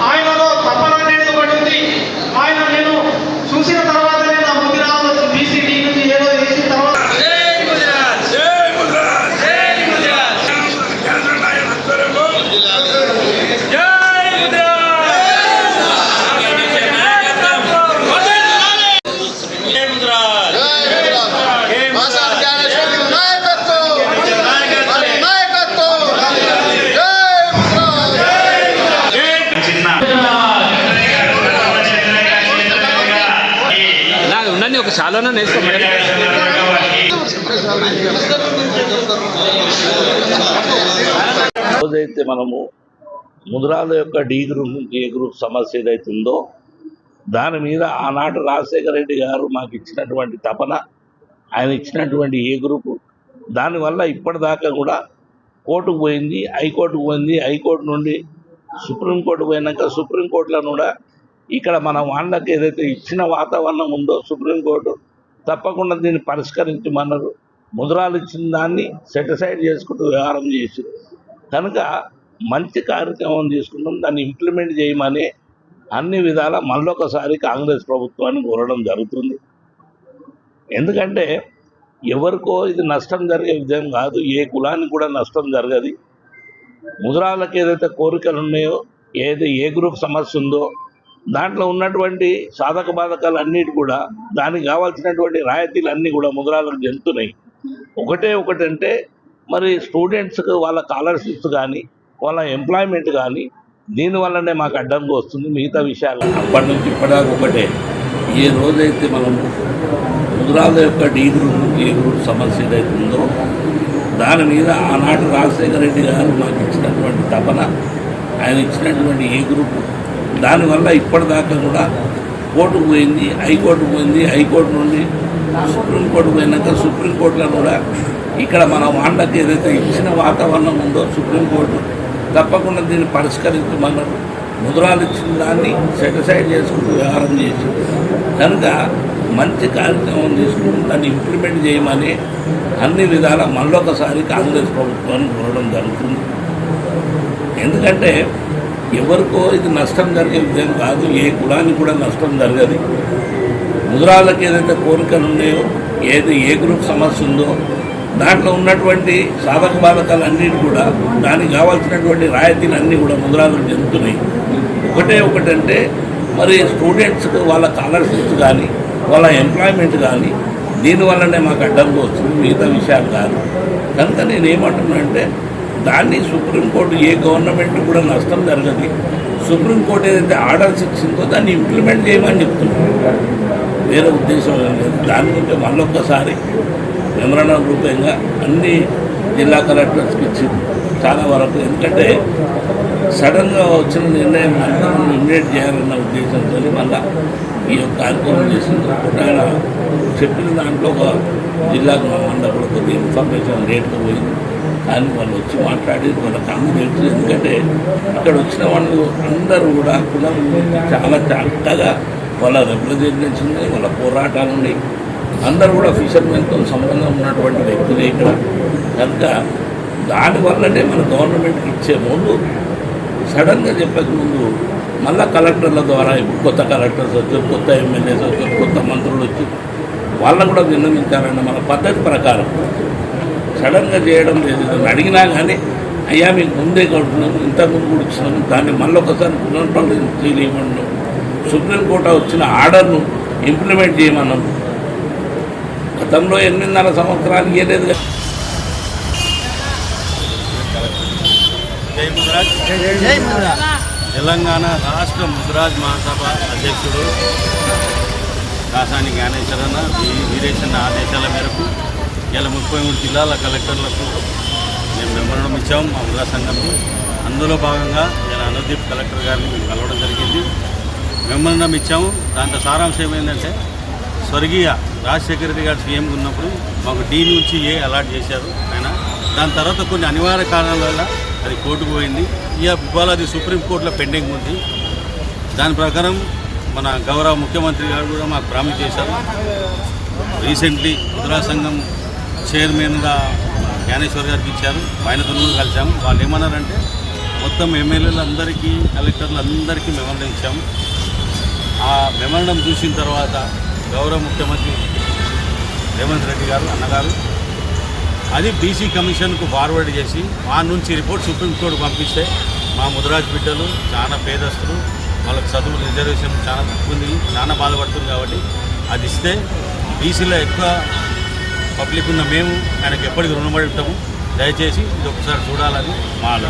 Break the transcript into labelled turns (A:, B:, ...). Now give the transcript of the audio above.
A: ఆయనలో తపన అనేది ఒకటి ఉంది. ఆయన నేను చూసిన తర్వాతనే నా ముందు రావచ్చు. బీసీటీ నుంచి ఏదో చేసిన తర్వాత
B: ఒక చాలానే నేర్చుకోమని
C: రోజైతే మనము ముద్రాల యొక్క డి గ్రూప్ నుంచి ఏ గ్రూప్ సమస్య ఏదైతే ఉందో దాని మీద ఆనాడు రాజశేఖర రెడ్డి గారు మాకు ఇచ్చినటువంటి తపన, ఆయన ఇచ్చినటువంటి ఏ గ్రూపు, దానివల్ల ఇప్పటిదాకా కూడా కోర్టుకు పోయింది, హైకోర్టుకు పోయింది, హైకోర్టు నుండి సుప్రీంకోర్టు పోయినాక సుప్రీంకోర్టులో కూడా ఇక్కడ మన వాళ్ళకి ఏదైతే ఇచ్చిన వాతావరణం ఉందో సుప్రీంకోర్టు తప్పకుండా దీన్ని పరిష్కరించమన్నారు. ముద్రాలు ఇచ్చిన దాన్ని సెటిసైడ్ చేసుకుంటూ వ్యవహారం చేసి కనుక మంచి కార్యక్రమం తీసుకున్నాం, దాన్ని ఇంప్లిమెంట్ చేయమని అన్ని విధాల మళ్ళొకసారి కాంగ్రెస్ ప్రభుత్వాన్ని కోరడం జరుగుతుంది. ఎందుకంటే ఎవరికో ఇది నష్టం జరిగే విధం కాదు, ఏ కులానికి కూడా నష్టం జరగదు. ముద్రాలకు ఏదైతే కోరికలు ఉన్నాయో, ఏదైతే ఏ గ్రూప్ సమస్య ఉందో దాంట్లో ఉన్నటువంటి సాధక బాధకాలు అన్నిటి కూడా దానికి కావాల్సినటువంటి రాయితీలు అన్నీ కూడా ముద్రాలకు చెందుతున్నాయి. ఒకటంటే మరి స్టూడెంట్స్కి వాళ్ళ స్కాలర్షిప్స్ కానీ వాళ్ళ ఎంప్లాయ్మెంట్ కానీ దీనివల్లనే మాకు అడ్డంగా వస్తుంది. మిగతా విషయాలు అప్పటి నుంచి ఇప్పటిదాకా ఒకటే. ఏ రోజైతే మనం ముద్రాల యొక్క డి గ్రూప్ నుంచి ఏ గ్రూప్ సమస్య ఏదైతే ఉందో దాని మీద ఆనాడు రాజశేఖర రెడ్డి గారు మాకు ఇచ్చినటువంటి తపన, ఆయన ఇచ్చినటువంటి ఏ గ్రూప్, దానివల్ల ఇప్పటిదాకా కూడా కోర్టుకు పోయింది, హైకోర్టుకు పోయింది, హైకోర్టు నుండి సుప్రీంకోర్టు పోయినాక సుప్రీంకోర్టులో కూడా ఇక్కడ మన వాళ్ళకి ఏదైతే ఇచ్చిన వాతావరణం ఉందో సుప్రీంకోర్టు తప్పకుండా దీన్ని పరిష్కరించమన్నారు. ముద్రాలు ఇచ్చిన దాన్ని సెటిసైడ్ చేసుకుంటూ వ్యవహారం చేసి కనుక మంచి కార్యక్రమం తీసుకుని దాన్ని ఇంప్లిమెంట్ చేయమని అన్ని విధాల మళ్ళొకసారి కాంగ్రెస్ ప్రభుత్వాన్ని కోరడం జరుగుతుంది. ఎందుకంటే ఎవరికో ఇది నష్టం జరిగే విధం కాదు, ఏ కులానికి కూడా నష్టం జరగదు. ముద్రాలకు ఏదైతే కోరికలు ఉన్నాయో, ఏది ఏ గ్రూప్ సమస్య ఉందో దాంట్లో ఉన్నటువంటి సాధక బాధకాలు అన్నిటి కూడా దానికి కావాల్సినటువంటి రాయితీలు అన్నీ కూడా ముద్రాలకు చెందుతున్నాయి. ఒకటంటే మరి స్టూడెంట్స్కి వాళ్ళ స్కాలర్షిప్స్ కానీ వాళ్ళ ఎంప్లాయ్మెంట్ కానీ దీనివల్లనే మాకు అడ్డంగా వస్తుంది, మిగతా విషయాలు కాదు. కనుక నేను ఏమంటున్నానంటే దాన్ని సుప్రీంకోర్టు ఏ గవర్నమెంట్ కూడా నష్టం జరగదు. సుప్రీంకోర్టు ఏదైతే ఆర్డర్స్ ఇచ్చిందో దాన్ని ఇంప్లిమెంట్ చేయమని చెప్తున్నాం, వేరే ఉద్దేశం లేదు. దాని గురించి మళ్ళొక్కసారి మెమరాండం రూపంగా అన్ని జిల్లా కలెక్టర్స్కి ఇచ్చింది చాలా వరకు. ఎందుకంటే సడన్గా వచ్చిన నిర్ణయం ఇమ్మీడియట్ చేయాలన్న ఉద్దేశంతో మళ్ళీ ఈ యొక్క కార్యక్రమం చేసింది. ఆయన చెప్పిన దాంట్లో ఒక జిల్లాకు మండపంలో కొద్దిగా ఇన్ఫర్మేషన్ లేట్గా పోయింది, కానీ వాళ్ళు వచ్చి మాట్లాడి వాళ్ళకి అన్ని తెలుసు. ఎందుకంటే ఇక్కడ వచ్చిన వాళ్ళు అందరూ కూడా కులం చాలా చక్కగా వాళ్ళ రిప్రజెంటేషన్ ఉన్నాయి, వాళ్ళ పోరాటాలు ఉన్నాయి. అందరూ కూడా ఫిషర్మెన్తో సంబంధం ఉన్నటువంటి వ్యక్తులే ఇక్కడ. కనుక దానివల్లనే మన గవర్నమెంట్కి ఇచ్చే ముందు సడన్గా చెప్పక ముందు మళ్ళా కలెక్టర్ల ద్వారా ఇప్పుడు కొత్త కలెక్టర్స్ వచ్చారు, కొత్త ఎమ్మెల్యేస్ వచ్చారు, కొత్త మంత్రులు వచ్చి వాళ్ళని కూడా విన్నవించాలన్న మన పద్ధతి ప్రకారం సడన్గా చేయడం లేదు. అడిగినా కానీ అయ్యా మీకు ముందే కొడుతున్నాము, ఇంతకుముందు కూడా ఇచ్చినాము, దాన్ని మళ్ళీ ఒకసారి పునర్పరిశీలించమన్నాం. సుప్రీంకోర్టు వచ్చిన ఆర్డర్ను ఇంప్లిమెంట్ చేయమన్నాం. గతంలో 8.5 సంవత్సరాలు ఇవ్వలేదు.
D: తెలంగాణ రాష్ట్ర ముద్రాజ్ మహాసభ అధ్యక్షుడు కాసాని జ్ఞానేశ్వరన్న వీరేశన్న ఆదేశాల మేరకు ఇలా 33 జిల్లాల కలెక్టర్లకు మేము మెమోరాండం ఇచ్చాము మా ముద్రా సంఘంకి. అందులో భాగంగా ఇలా అనుదీప్ కలెక్టర్ గారిని మేము కలవడం జరిగింది, మెమోరాండం ఇచ్చాము. దాంట్లో సారాంశం ఏమైందంటే స్వర్గీయ రాజశేఖర రెడ్డి గారు సీఎం ఉన్నప్పుడు మాకు డి నుంచి ఏ అలాట్ చేశారు ఆయన. దాని తర్వాత కొన్ని అనివార్య కారణాల వల్ల అది కోర్టుకు పోయింది. ఇవాళ అది సుప్రీంకోర్టులో పెండింగ్ ఉంది. దాని ప్రకారం మన గౌరవ ముఖ్యమంత్రి గారు కూడా మాకు ప్రామిస్ చేశారు, రీసెంట్లీ ముద్రా సంఘం చైర్మన్గా జ్ఞానేశ్వర్ గారికి ఇచ్చారు. ఆయనతో కూడా కలిసాము. వాళ్ళు ఏమన్నారంటే మొత్తం ఎమ్మెల్యేలందరికీ కలెక్టర్లందరికీ మెమోరండం ఇచ్చాము. ఆ మెమోరండం చూసిన తర్వాత గౌరవ ముఖ్యమంత్రి రేవంత్ రెడ్డి గారు అన్నగారు అది బీసీ కమిషన్కు ఫార్వర్డ్ చేసి ఆ నుంచి రిపోర్ట్ సుప్రీంకోర్టు పంపిస్తే మా ముదిరాజ్ బిడ్డలు చాలా పేదస్తులు, వాళ్ళకి చదువు రిజర్వేషన్ చాలా తక్కువ ఉంది, చాలా బాధపడుతుంది. కాబట్టి అది ఇస్తే బీసీలో ఎక్కువ పబ్లిక్ ఉన్న మేము ఆయనకు ఎప్పటికీ రుణపడి ఉంటాము. దయచేసి ఇది ఒకసారి చూడాలని మా